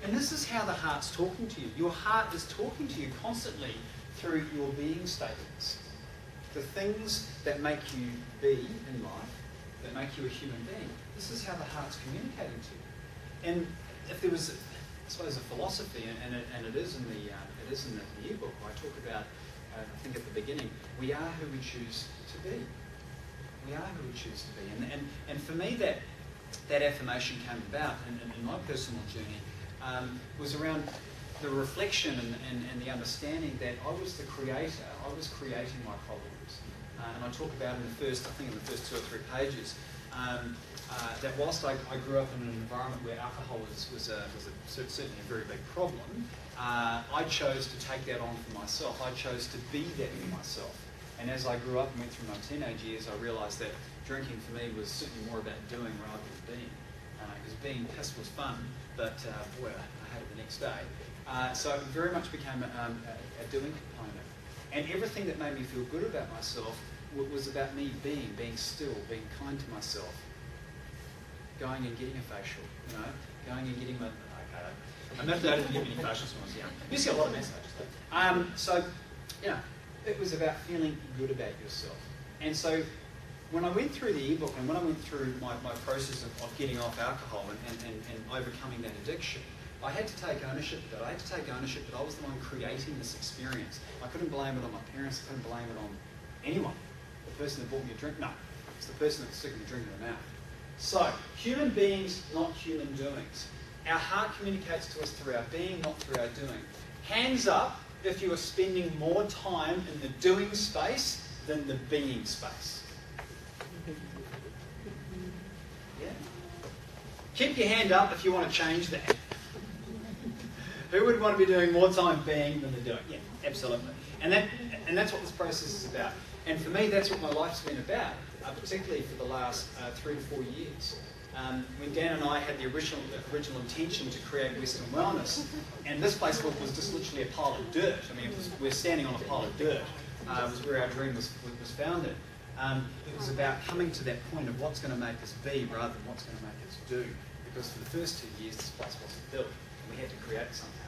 And this is how the heart's talking to you. Your heart is talking to you constantly through your being statements. The things that make you be in life, that make you a human being. This is how the heart's communicating to you. And if there was, I suppose, a philosophy, and it is in the e-book, I talk about, I think at the beginning, we are who we choose to be. We are who we choose to be. And for me, that affirmation came about in my personal journey was around the reflection and the understanding that I was the creator. I was creating my problems. And I talk about in the first 2 or 3 pages, that whilst I grew up in an environment where alcohol was certainly a very big problem, I chose to take that on for myself. I chose to be that for myself. And as I grew up and went through my teenage years, I realised that drinking for me was certainly more about doing rather than being. Because being pissed was fun, but boy, I had it the next day. So it very much became a doing component. And everything that made me feel good about myself was about me being still, being kind to myself. Going and getting a facial, going and getting my... I didn't get any facials when I was young. You see a lot of massages though. It was about feeling good about yourself. And so when I went through the ebook and when I went through my process of getting off alcohol and overcoming that addiction, I had to take ownership of that. I had to take ownership that I was the one creating this experience. I couldn't blame it on my parents. I couldn't blame it on anyone. The person that bought me a drink, no. It's the person that's sticking the drink in their mouth. So, human beings, not human doings. Our heart communicates to us through our being, not through our doing. Hands up if you are spending more time in the doing space than the being space. Yeah? Keep your hand up if you want to change that. Who would want to be doing more time being than the doing? Yeah, absolutely. And that's what this process is about. And for me, that's what my life's been about, particularly for the last 3 to 4 years. When Dan and I had the original intention to create Western Wellness, and this place was just literally a pile of dirt. I mean, we're standing on a pile of dirt. It was where our dream was founded. It was about coming to that point of what's going to make us be rather than what's going to make us do. Because for the first 2 years, this place wasn't built, and we had to create something.